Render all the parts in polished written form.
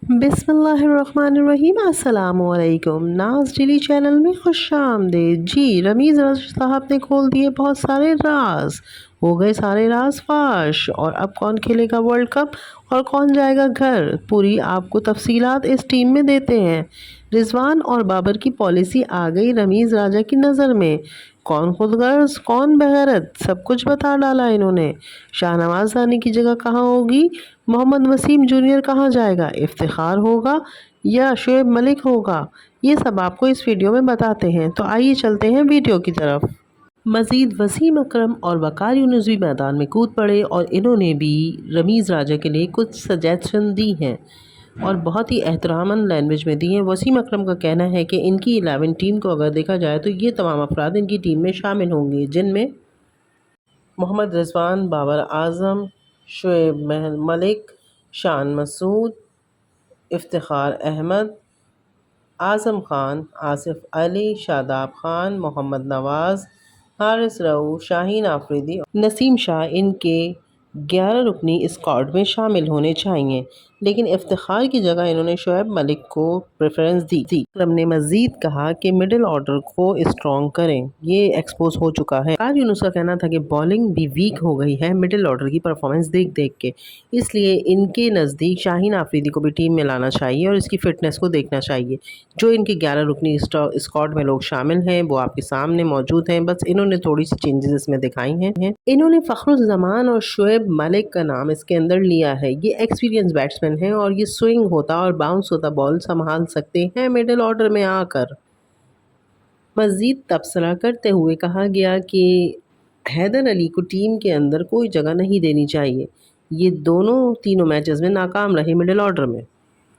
बिस्मिल्लाहिर्रहमानिर्रहीम। अस्सलामुअलैकुम। Nas Daily channel में खुशामदीद। जी, रमीज़ साहब ने खोल दिए बहुत सारे राज, हो गए सारे राज फाश। और अब कौन खेलेगा वर्ल्ड कप और कौन जाएगा घर, पूरी आपको तफसीलात इस टीम में देते हैं। रिजवान और बाबर की पॉलिसी आ गई रमीज़ राजा की नज़र में। कौन खुदगर्ज कौन बगैरत, सब कुछ बता डाला इन्होंने। शाहनवाज रानी की जगह कहाँ होगी, मोहम्मद वसीम जूनियर कहाँ जाएगा, इफ्तिखार होगा या शुएब मलिक होगा, ये सब आपको इस वीडियो में बताते हैं। तो आइए चलते हैं वीडियो की तरफ। मज़ीद वसीम अकरम और वकार यूनुस भी मैदान में कूद पड़े और इन्होंने भी रमीज़ राजा के लिए कुछ सजेशन दी हैं और बहुत ही एहतरामन लैंग्वेज में दी हैं। वसीम अकरम का कहना है कि इनकी 11 टीम को अगर देखा जाए तो ये तमाम अफराद इनकी टीम में शामिल होंगे, जिनमें मोहम्मद रिजवान, बाबर आज़म, शुएब मलिक, शान मसूद, इफ्तिखार अहमद, आज़म खान, आसिफ अली, शादाब खान, मोहम्मद नवाज़, हारिस रऊफ़, शाहीन आफरीदी, नसीम शाह इनके 11 रुकनी स्क्वाड में शामिल होने चाहिए, लेकिन इफ्तिखार की जगह इन्होंने शुएब मलिक को प्रेफरेंस दी थी। अकरम ने मज़ीद कहा कि मिडिल ऑर्डर को स्ट्रॉन्ग करें, ये एक्सपोज हो चुका है। वकार यूनुस का कहना था कि बॉलिंग भी वीक हो गई है मिडिल ऑर्डर की परफॉर्मेंस देख देख के, इसलिए इनके नज़दीक शाहीन आफरीदी को भी टीम में लाना चाहिए और इसकी फ़िटनेस को देखना चाहिए। जो इनके 11 रुकनी स्क्वाड में लोग शामिल हैं वो आपके सामने मौजूद हैं, बस इन्होंने थोड़ी सी चेंजेस इसमें दिखाई हैं। इन्होंने फ़खरुज़्ज़मान और शुएब मलिक का नाम इसके अंदर लिया है। ये एक्सपीरियंस बैट्समैन हैं और ये स्विंग होता और बाउंस होता बॉल संभाल सकते हैं मिडिल ऑर्डर में आकर। मज़ीद तबसरा करते हुए कहा गया कि हैदर अली को टीम के अंदर कोई जगह नहीं देनी चाहिए, ये तीनों मैचेस में नाकाम रहे मिडिल ऑर्डर में।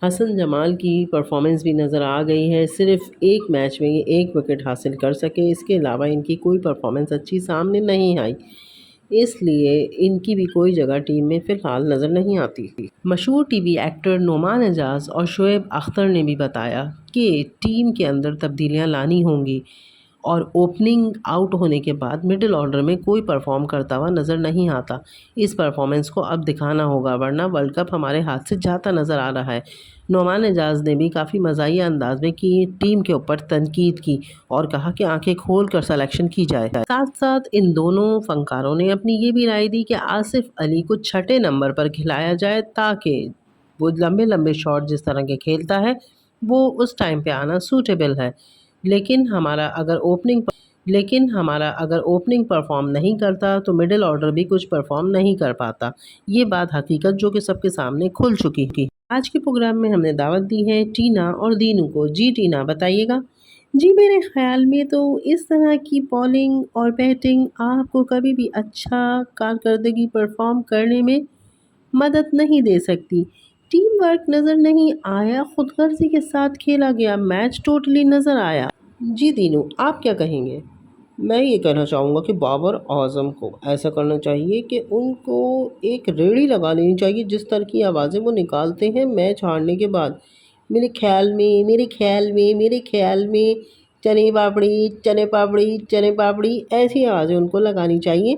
हसन जमाल की परफॉर्मेंस भी नज़र आ गई है, सिर्फ एक मैच में ये 1 विकेट हासिल कर सके, इसके अलावा इनकी कोई परफॉर्मेंस अच्छी सामने नहीं आई, इसलिए इनकी भी कोई जगह टीम में फ़िलहाल नज़र नहीं आती। मशहूर टीवी एक्टर नोमान एजाज और शुएब अख्तर ने भी बताया कि टीम के अंदर तब्दीलियां लानी होंगी और ओपनिंग आउट होने के बाद मिडिल ऑर्डर में कोई परफॉर्म करता हुआ नज़र नहीं आता। इस परफॉर्मेंस को अब दिखाना होगा, वरना वर्ल्ड कप हमारे हाथ से जाता नज़र आ रहा है। नोमान एजाज ने भी काफ़ी मज़ाहिया अंदाज में की टीम के ऊपर तनकीद की और कहा कि आंखें खोल कर सलेक्शन की जाए। साथ साथ इन दोनों फनकारों ने अपनी ये भी राय दी कि आसिफ अली को 6 नंबर पर खिलाया जाए, ताकि वो लंबे लंबे शॉट जिस तरह के खेलता है वो उस टाइम पे आना सूटेबल है। लेकिन हमारा अगर ओपनिंग परफॉर्म नहीं करता तो मिडिल ऑर्डर भी कुछ परफॉर्म नहीं कर पाता। ये बात हकीकत जो कि सबके सामने खुल चुकी थी। आज के प्रोग्राम में हमने दावत दी है टीना और दीनू को। जी टीना, बताइएगा। जी, मेरे ख्याल में तो इस तरह की बॉलिंग और बैटिंग आपको कभी भी अच्छा कारकर्दगी परफॉर्म करने में मदद नहीं दे सकती। टीम वर्क नज़र नहीं आया, खुदगर्जी के साथ खेला गया मैच टोटली नज़र आया। जी दीनू, आप क्या कहेंगे? मैं ये कहना चाहूँगा कि बाबर आज़म को ऐसा करना चाहिए कि उनको एक रेड़ी लगा लेनी चाहिए, जिस तरह की आवाज़ें वो निकालते हैं मैच हारने के बाद। मेरे ख्याल में चने पापड़ी चने पापड़ी चने पापड़ी, ऐसी आवाज़ें उनको लगानी चाहिए।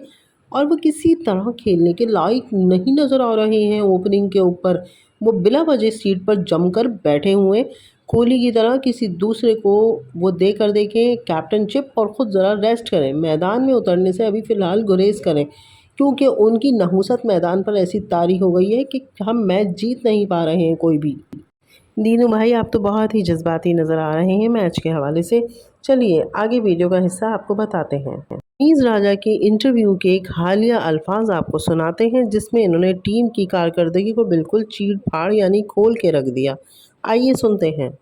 और वो किसी तरह खेलने के लायक नहीं नज़र आ रहे हैं ओपनिंग के ऊपर। वो बिला वजह सीट पर जमकर बैठे हुए, कोहली की तरह किसी दूसरे को वो देकर देखें कैप्टनशिप और ख़ुद ज़रा रेस्ट करें। मैदान में उतरने से अभी फ़िलहाल गुरेज करें, क्योंकि उनकी नहुसत मैदान पर ऐसी तारी हो गई है कि हम मैच जीत नहीं पा रहे हैं कोई भी। दीनू भाई, आप तो बहुत ही जज्बाती नज़र आ रहे हैं मैच के हवाले से। चलिए आगे वीडियो का हिस्सा आपको बताते हैं। रमीज़ राजा के इंटरव्यू के एक हालिया अल्फाज आपको सुनाते हैं, जिसमें इन्होंने टीम की कारकर्दगी को बिल्कुल चीर फाड़ यानी खोल के रख दिया। आइए सुनते हैं।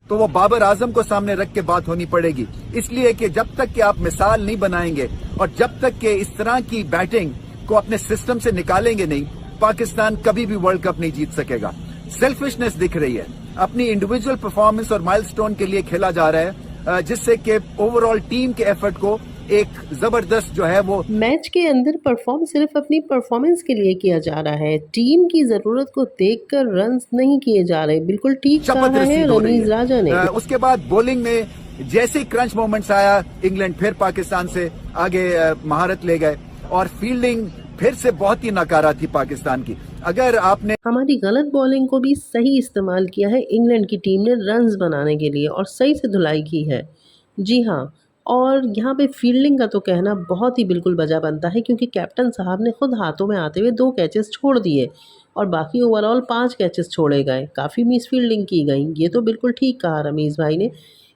तो वो बाबर आजम को सामने रख के बात होनी पड़ेगी, इसलिए कि जब तक कि आप मिसाल नहीं बनाएंगे और जब तक कि इस तरह की बैटिंग को अपने सिस्टम से निकालेंगे नहीं, पाकिस्तान कभी भी वर्ल्ड कप नहीं जीत सकेगा। सेल्फिशनेस दिख रही है, अपनी इंडिविजुअल परफॉर्मेंस और माइलस्टोन के लिए खेला जा रहा है, जिससे कि ओवरऑल टीम के एफर्ट को एक जबरदस्त जो है वो मैच के अंदर परफॉर्म सिर्फ अपनी परफॉर्मेंस के लिए किया जा रहा है, टीम की जरूरत को देखकर रन्स नहीं किए जा रहे। बिल्कुल ठीक कहा है रमीज़ राजा ने। उसके बाद बॉलिंग में जैसे ही क्रंच मोमेंट्स आया, इंग्लैंड फिर पाकिस्तान से आगे महारत ले गए और फील्डिंग फिर से बहुत ही नकारा थी पाकिस्तान की। अगर आपने हमारी गलत बॉलिंग को भी सही इस्तेमाल किया है इंग्लैंड की टीम ने रन्स बनाने के लिए और सही से धुलाई की है। जी हाँ, और यहाँ पे फील्डिंग का तो कहना बहुत ही बिल्कुल बजा बनता है क्योंकि कैप्टन साहब ने खुद हाथों में आते हुए 2 कैचेस छोड़ दिए और बाकी ओवरऑल 5 कैचेस छोड़े गए। काफ़ी मिस फील्डिंग की गई। ये तो बिल्कुल ठीक कहा रमीज़ भाई ने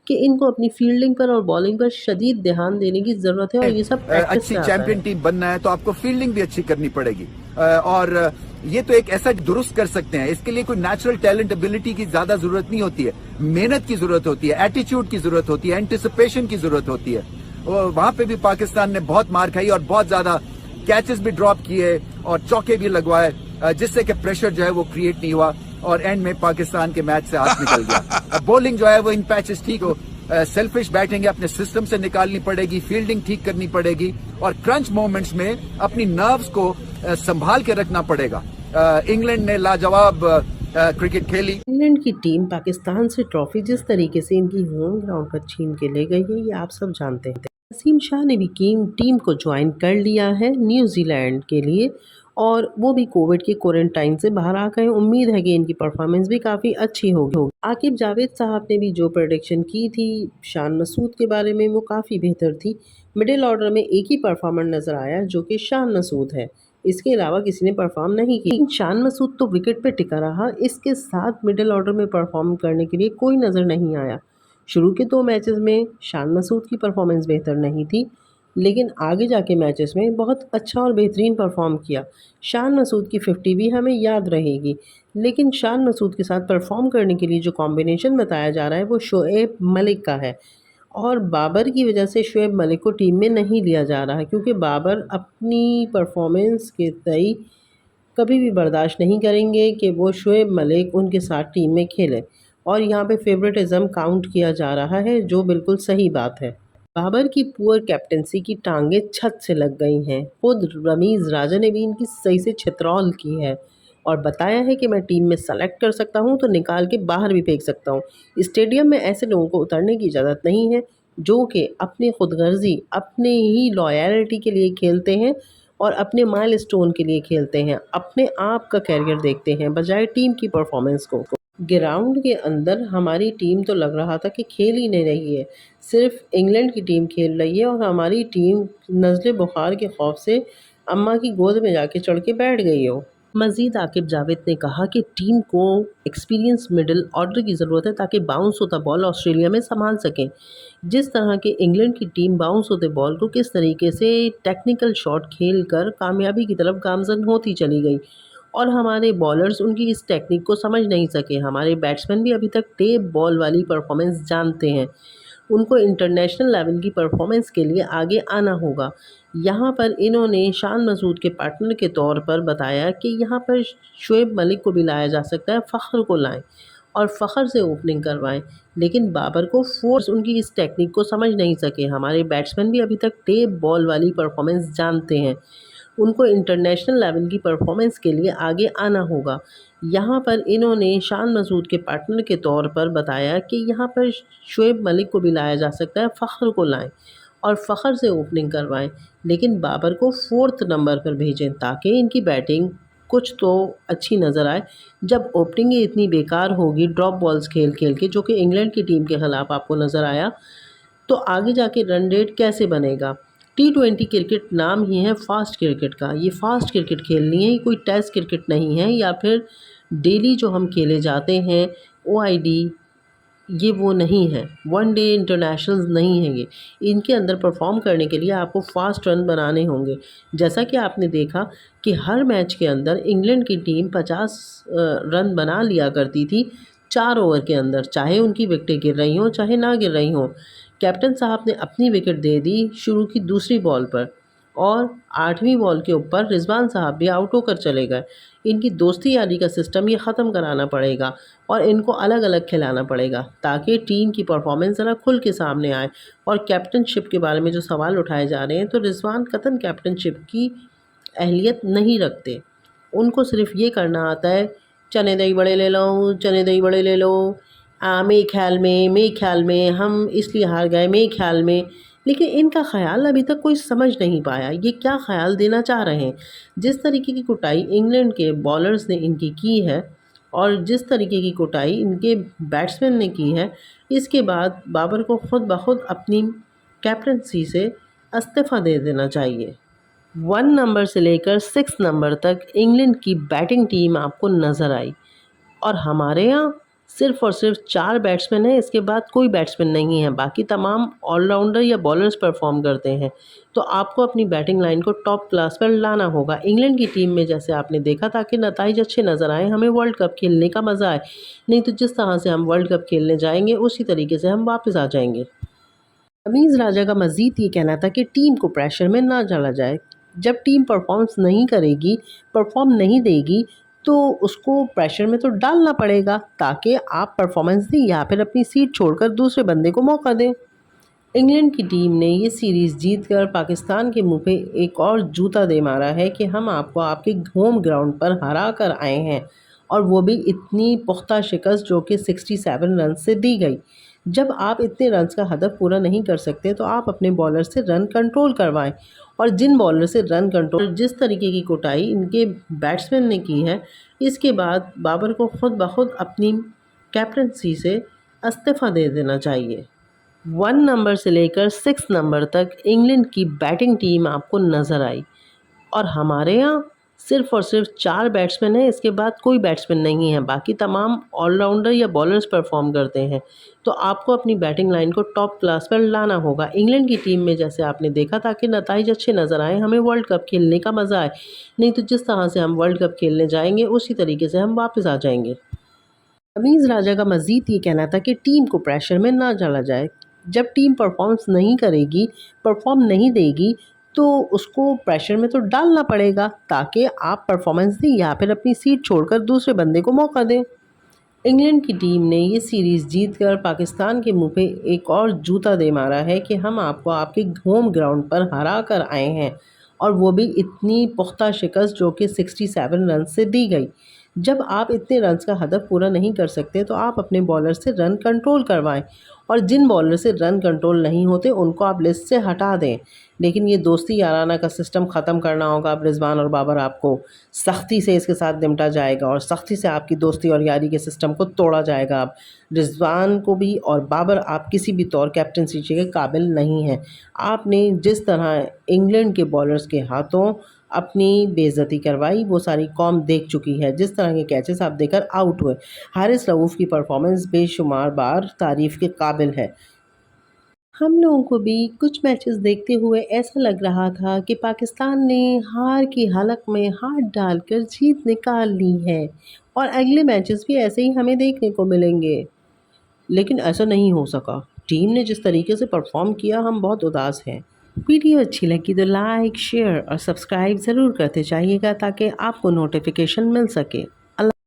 कि इनको अपनी फील्डिंग पर और बॉलिंग पर शदीद ध्यान देने की ज़रूरत है और ये सब प्रैक्टिस अच्छी से आता चैंपियन है। टीम बनना है तो आपको फील्डिंग भी अच्छी करनी पड़ेगी। और ये तो एक ऐसा दुरुस्त कर सकते हैं, इसके लिए कोई नेचुरल टैलेंट एबिलिटी की ज्यादा जरूरत नहीं होती है, मेहनत की जरूरत होती है, एटीट्यूड की जरूरत होती है, एंटिसिपेशन की जरूरत होती है। वहां पे भी पाकिस्तान ने बहुत मार खाई और बहुत ज्यादा कैचेस भी ड्रॉप किए और चौके भी लगवाए, जिससे कि प्रेशर जो है वो क्रिएट नहीं हुआ और एंड में पाकिस्तान के मैच से हाथ निकल गया। बॉलिंग जो है वो इन पैचेस ठीक हो, सेल्फिश बैटिंग अपने सिस्टम से निकालनी पड़ेगी, फील्डिंग ठीक करनी पड़ेगी और क्रंच मोमेंट्स में अपनी नर्व्स को संभाल के रखना पड़ेगा। इंग्लैंड ने लाजवाब क्रिकेट खेली। इंग्लैंड की टीम पाकिस्तान से ट्रॉफी जिस तरीके से इनकी होम ग्राउंड पर छीन के ले गई है ये आप सब जानते हैं। वसीम शाह ने भी टीम को ज्वाइन कर लिया है न्यूजीलैंड के लिए और वो भी कोविड के क्वारंटाइन से बाहर आ गए। उम्मीद है कि इनकी परफॉर्मेंस भी काफ़ी अच्छी होगी। आकिब जावेद साहब ने भी जो प्रेडिक्शन की थी शान मसूद के बारे में वो काफ़ी बेहतर थी। मिडिल ऑर्डर में एक ही परफॉर्मर नज़र आया जो कि शान मसूद है, इसके अलावा किसी ने परफॉर्म नहीं किया। लेकिन शान मसूद तो विकेट पे टिका रहा, इसके साथ मिडिल ऑर्डर में परफॉर्म करने के लिए कोई नज़र नहीं आया। शुरू के 2 मैचेस में शान मसूद की परफॉर्मेंस बेहतर नहीं थी, लेकिन आगे जाके मैचेस में बहुत अच्छा और बेहतरीन परफॉर्म किया। शान मसूद की 50 भी हमें याद रहेगी, लेकिन शान मसूद के साथ परफॉर्म करने के लिए जो कॉम्बिनेशन बताया जा रहा है वो शोएब मलिक का है और बाबर की वजह से शोएब मलिक को टीम में नहीं लिया जा रहा है क्योंकि बाबर अपनी परफॉर्मेंस के तय कभी भी बर्दाश्त नहीं करेंगे कि वो शोएब मलिक उनके साथ टीम में खेले और यहाँ पे फेवरेटिज़म काउंट किया जा रहा है जो बिल्कुल सही बात है। बाबर की पुअर कैप्टनसी की टांगें छत से लग गई हैं। खुद रमीज़ राजा ने भी इनकी सही से छितरौल की है और बताया है कि मैं टीम में सेलेक्ट कर सकता हूं तो निकाल के बाहर भी फेंक सकता हूं। स्टेडियम में ऐसे लोगों को उतरने की इजाज़त नहीं है जो कि अपनी खुदगर्जी अपने ही लॉयल्टी के लिए खेलते हैं और अपने माइलस्टोन के लिए खेलते हैं, अपने आप का कैरियर देखते हैं बजाय टीम की परफॉर्मेंस को। ग्राउंड के अंदर हमारी टीम तो लग रहा था कि खेल ही नहीं रही है, सिर्फ इंग्लैंड की टीम खेल रही है और हमारी टीम नज़ले बुखार के खौफ से अम्मा की गोद में जाके चढ़ के बैठ गई हो। मज़ीद आकिब जावेद ने कहा कि टीम को एक्सपीरियंस मिडिल ऑर्डर की ज़रूरत है ताकि बाउंस होता बॉल ऑस्ट्रेलिया में संभाल सकें। जिस तरह के इंग्लैंड की टीम बाउंस होते बॉल को किस तरीके से टेक्निकल शॉट खेल कर कामयाबी की तरफ गामजन होती चली गई और हमारे बॉलर्स उनकी इस टेक्निक को समझ नहीं सके। हमारे बैट्समैन भी अभी तक टेप बॉल वाली परफॉर्मेंस जानते हैं, उनको इंटरनेशनल लेवल की परफॉर्मेंस के लिए आगे आना होगा। यहाँ पर इन्होंने शान मसूद के पार्टनर के तौर पर बताया कि यहाँ पर शोएब मलिक को भी लाया जा सकता है, फ़ख्र को लाएं और फ़ख्र से ओपनिंग करवाएं, लेकिन बाबर को फोर्स उनकी इस टेक्निक को समझ नहीं सके। हमारे बैट्समैन भी अभी तक टेप बॉल वाली परफॉर्मेंस जानते हैं, उनको इंटरनेशनल लेवल की परफॉर्मेंस के लिए आगे आना होगा। यहाँ पर इन्होंने शान मसूद के पार्टनर के तौर पर बताया कि यहाँ पर शोएब मलिक को भी लाया जा सकता है, फ़ख्र को लाएं और फ़ख्र से ओपनिंग करवाएं, लेकिन बाबर को 4th नंबर पर भेजें ताकि इनकी बैटिंग कुछ तो अच्छी नज़र आए। जब ओपनिंग ही इतनी बेकार होगी ड्रॉप बॉल्स खेल खेल के, जो कि इंग्लैंड की टीम के ख़िलाफ़ आपको नज़र आया, तो आगे जाके रन रेट कैसे बनेगा। T20 क्रिकेट नाम ही है फ़ास्ट क्रिकेट का, ये फ़ास्ट क्रिकेट खेलनी है, कोई टेस्ट क्रिकेट नहीं है या फिर डेली जो हम खेले जाते हैं OID, ये वो नहीं है, वनडे इंटरनेशनल्स नहीं है ये। इनके अंदर परफॉर्म करने के लिए आपको फ़ास्ट रन बनाने होंगे। जैसा कि आपने देखा कि हर मैच के अंदर इंग्लैंड की टीम 50 रन बना लिया करती थी 4 ओवर के अंदर, चाहे उनकी विकेटें गिर रही हों चाहे ना गिर रही हों। कैप्टन साहब ने अपनी विकेट दे दी शुरू की दूसरी बॉल पर और 8वीं बॉल के ऊपर रिजवान साहब भी आउट होकर चले गए। इनकी दोस्ती यारी का सिस्टम ये ख़त्म कराना पड़ेगा और इनको अलग अलग खिलाना पड़ेगा ताकि टीम की परफॉर्मेंस ज़रा खुल के सामने आए। और कैप्टनशिप के बारे में जो सवाल उठाए जा रहे हैं तो रिजवान कतन कैप्टनशिप की अहलियत नहीं रखते, उनको सिर्फ ये करना आता है चने दही बड़े ले लो, चने दही बड़े ले लो, मेरे ख्याल में हम इसलिए हार गए, मेरे ख्याल में। लेकिन इनका ख़्याल अभी तक कोई समझ नहीं पाया, ये क्या ख़्याल देना चाह रहे हैं। जिस तरीके की कुटाई इंग्लैंड के बॉलर्स ने इनकी की है और जिस तरीके की कुटाई इनके बैट्समैन ने की है, इसके बाद बाबर को खुद ब खुद अपनी कैप्टनसी से इस्तीफ़ा दे देना चाहिए। 1 नंबर से लेकर 6 नंबर तक इंग्लैंड की बैटिंग टीम आपको नज़र आई और हमारे यहाँ सिर्फ़ और सिर्फ 4 बैट्समैन हैं, इसके बाद कोई बैट्समैन नहीं है, बाकी तमाम ऑलराउंडर या बॉलर्स परफ़ॉर्म करते हैं। तो आपको अपनी बैटिंग लाइन को टॉप क्लास पर लाना होगा। इंग्लैंड की टीम में जैसे आपने देखा था कि नताइज अच्छे नज़र आए, हमें वर्ल्ड कप खेलने का मज़ा आए, नहीं तो जिस तरह से हम वर्ल्ड कप खेलने जाएंगे उसी तरीके से हम वापस आ जाएंगे। रमीज़ राजा का मज़ीद ये कहना था कि टीम को प्रेशर में ना डाला जाए। जब टीम परफॉर्म नहीं देगी तो उसको प्रेशर में तो डालना पड़ेगा ताकि आप परफॉर्मेंस दें या फिर अपनी सीट छोड़कर दूसरे बंदे को मौका दें। इंग्लैंड की टीम ने ये सीरीज़ जीतकर पाकिस्तान के मुंह पे एक और जूता दे मारा है कि हम आपको आपके होम ग्राउंड पर हरा कर आए हैं और वो भी इतनी पुख्ता शिकस्त जो कि 67 रन से दी गई। जब आप इतने रन्स का हदफ पूरा नहीं कर सकते तो आप अपने बॉलर से रन कंट्रोल करवाएं और जिन बॉलर से रन कंट्रोल जिस तरीके की कुटाई इनके बैट्समैन ने की है, इसके बाद बाबर को खुद ब खुद अपनी कैप्टनसी से इस्तीफ़ा दे देना चाहिए। 1 नंबर से लेकर 6 नंबर तक इंग्लैंड की बैटिंग टीम आपको नज़र आई और हमारे यहाँ सिर्फ़ और सिर्फ 4 बैट्समैन हैं, इसके बाद कोई बैट्समैन नहीं है, बाकी तमाम ऑलराउंडर या बॉलर्स परफ़ॉर्म करते हैं। तो आपको अपनी बैटिंग लाइन को टॉप क्लास पर लाना होगा। इंग्लैंड की टीम में जैसे आपने देखा था कि नताइज अच्छे नज़र आए, हमें वर्ल्ड कप खेलने का मज़ा आए, नहीं तो जिस तरह से हम वर्ल्ड कप खेलने जाएंगे उसी तरीके से हम वापस आ जाएंगे। रमीज़ राजा का मज़ीद ये कहना था कि टीम को प्रेशर में ना डाला जाए। जब टीम परफॉर्म नहीं देगी तो उसको प्रेशर में तो डालना पड़ेगा ताकि आप परफॉर्मेंस दें या फिर अपनी सीट छोड़कर दूसरे बंदे को मौका दें। इंग्लैंड की टीम ने ये सीरीज़ जीतकर पाकिस्तान के मुंह पे एक और जूता दे मारा है कि हम आपको आपके होम ग्राउंड पर हरा कर आए हैं और वो भी इतनी पुख्ता शिकस्त जो कि 67 रन से दी गई। जब आप इतने रन्स का हदफ पूरा नहीं कर सकते तो आप अपने बॉलर से रन कंट्रोल करवाएं और जिन बॉलर से रन कंट्रोल नहीं होते उनको आप लिस्ट से हटा दें। लेकिन ये दोस्ती याराना का सिस्टम ख़त्म करना होगा। अब रिजवान और बाबर आपको सख्ती से इसके साथ निपटा जाएगा और सख्ती से आपकी दोस्ती और यारी के सिस्टम को तोड़ा जाएगा। अब रिजवान को भी और बाबर आप किसी भी तौर कैप्टनसी के काबिल नहीं हैं। आपने जिस तरह इंग्लैंड के बॉलर्स के हाथों अपनी बेइज्जती करवाई वो सारी कौम देख चुकी है। जिस तरह के कैचेस आप देकर आउट हुए, हारिस रऊफ़ की परफॉर्मेंस बेशुमार बार तारीफ़ के काबिल है। हम लोगों को भी कुछ मैचेस देखते हुए ऐसा लग रहा था कि पाकिस्तान ने हार की हालत में हाथ डालकर जीत निकाल ली है और अगले मैचेस भी ऐसे ही हमें देखने को मिलेंगे, लेकिन ऐसा नहीं हो सका। टीम ने जिस तरीके से परफॉर्म किया, हम बहुत उदास हैं। वीडियो अच्छी लगी तो लाइक, शेयर और सब्सक्राइब ज़रूर करते जाइएगा ताकि आपको नोटिफिकेशन मिल सके।